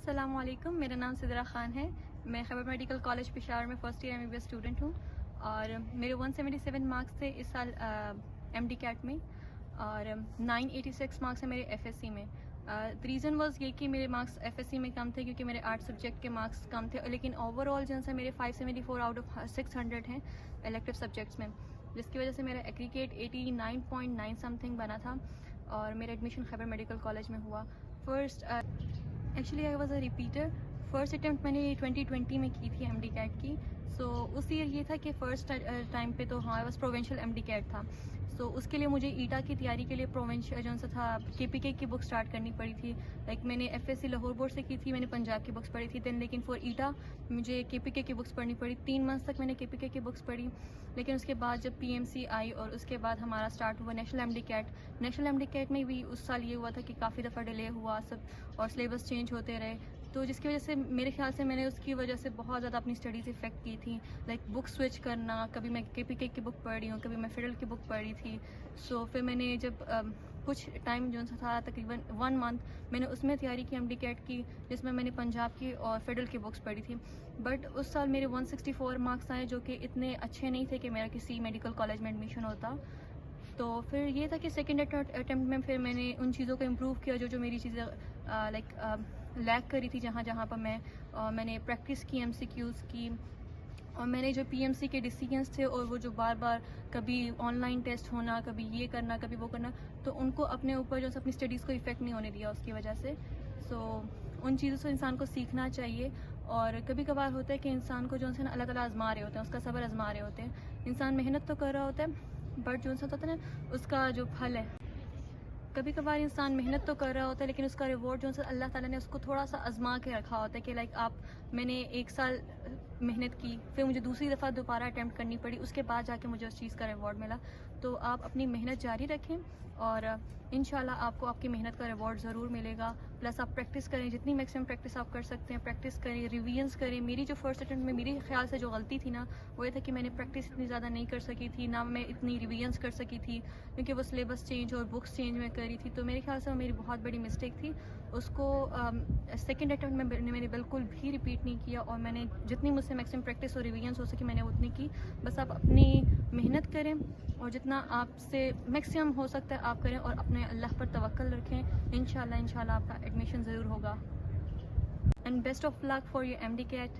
السلام علیکم، میرا نام سدرا خان ہے. میں خیبر میڈیکل کالج پشاور میں فرسٹ ایئر MBBS اسٹوڈنٹ ہوں اور میرے 177 مارکس تھے اس سال MD کیٹ میں اور 986 مارکس ہیں میرے FSC میں. ریزن واز یہ کہ میرے مارکس FSC میں کم تھے کیونکہ میرے 8 سبجیکٹ کے مارکس کم تھے، لیکن اوور آل جو ہے میرے 574 آؤٹ آف 600 ہیں الیکٹیو سبجیکٹس میں، جس کی وجہ سے میرا ایگریگیٹ 89.9 سم تھنگ بنا تھا اور میرا ایڈمیشن خیبر میڈیکل کالج میں ہوا. First actually I was a repeater. First attempt میں نے 2020 میں کی تھی MD کیٹ کی. سو اس ایئر یہ تھا کہ فرسٹ ٹائم پہ تو ہمارے پاس پروونشل MD کیٹ تھا. سو اس کے لیے مجھے ایٹا کی تیاری کے لیے پروونشل جو سا تھا KPK کی بک اسٹارٹ کرنی پڑی تھی. لائک میں نے FSC لاہور بورڈ سے کی تھی، میں نے پنجاب کی بکس پڑھی تھی دین، لیکن فور ایٹا مجھے KPK کی بکس پڑھنی پڑی. 3 منتھس تک میں نے KPK کی بکس پڑھی، لیکن اس کے بعد جب PMC آئی اور اس کے بعد ہمارا اسٹارٹ ہوا national MD CAT. National MD CAT میں بھی اس سال یہ ہوا تھا کہ کافی دفعہ ڈیلے ہوا سب اور سلیبس چینج ہوتے رہے، تو جس کی وجہ سے میرے خیال سے میں نے اس کی وجہ سے بہت زیادہ اپنی اسٹڈیز افیکٹ کی تھی. لائک بک سوئچ کرنا، کبھی میں KPK کی بک پڑھ رہی ہوں، کبھی میں فیڈل کی بک پڑھ رہی تھی. سو پھر میں نے جب کچھ ٹائم جو تھا تقریباً 1 منتھ میں نے اس میں تیاری کی MD کیٹ کی، جس میں نے پنجاب کی اور فیڈل کی بکس پڑھی تھی. بٹ اس سال میرے 164 مارکس آئے جو کہ اتنے اچھے نہیں تھے کہ میرا کسی میڈیکل کالج میں ایڈمیشن ہوتا. تو پھر یہ تھا کہ سیکنڈ اٹیمپٹ میں پھر میں نے ان چیزوں کو امپروو کیا جو میری چیزیں لائک لیک کری تھی جہاں پر میں نے پریکٹس کی MCQs کی، اور میں نے جو PMC کے ڈیسیجنس تھے اور وہ جو بار بار کبھی آن لائن ٹیسٹ ہونا، کبھی یہ کرنا، کبھی وہ کرنا، تو ان کو اپنے اوپر جو اپنی اسٹڈیز کو افیکٹ نہیں ہونے دیا اس کی وجہ سے. سو ان چیزوں سے انسان کو سیکھنا چاہیے. اور کبھی کبھار ہوتا ہے کہ انسان کو جو ہے نا اللہ تعالیٰ آزما رہے ہوتے ہیں، اس کا صبر آزما رہے ہوتے ہیں. انسان محنت تو کر رہا ہوتا ہے بٹ جو ہوتا ہے نا اس کا جو پھل ہے، کبھی کبھار انسان محنت تو کر رہا ہوتا ہے لیکن اس کا ریوارڈ جو ہے اللہ تعالیٰ نے اس کو تھوڑا سا آزما کے رکھا ہوتا ہے کہ لائک میں نے 1 سال محنت کی، پھر مجھے دوسری دفعہ دوبارہ اٹیمپٹ کرنی پڑی، اس کے بعد جا کے مجھے اس چیز کا ریوارڈ ملا. تو آپ اپنی محنت جاری رکھیں اور انشاءاللہ آپ کو آپ کی محنت کا ریوارڈ ضرور ملے گا. پلس آپ پریکٹس کریں، جتنی میکسیمم پریکٹس آپ کر سکتے ہیں پریکٹس کریں، ریویژنس کریں. میری جو فرسٹ اٹیمپٹ میں میرے خیال سے جو غلطی تھی نا وہ یہ تھا کہ میں نے پریکٹس اتنی زیادہ نہیں کر سکی تھی، نہ میں اتنی ریویژنس کر سکی تھی کیونکہ وہ سلیبس چینج اور بکس چینج میں کری تھی. تو میرے خیال سے وہ میری بہت بڑی مسٹیک تھی. اس کو سیکنڈ اٹیمپٹ میں نے بالکل بھی ریپیٹ نہیں کیا اور میں نے جتنی مجھ سے میکسیمم پریکٹس اور ریویژنس ہو سکی میں نے اتنی کی. بس آپ اپنی محنت کریں اور جتنا آپ سے میکسیمم ہو سکتا ہے آپ کریں اور اپنے اللہ پر توکل رکھیں. انشاءاللہ آپ کا ایڈمیشن ضرور ہوگا. And best of luck for your MD Kate.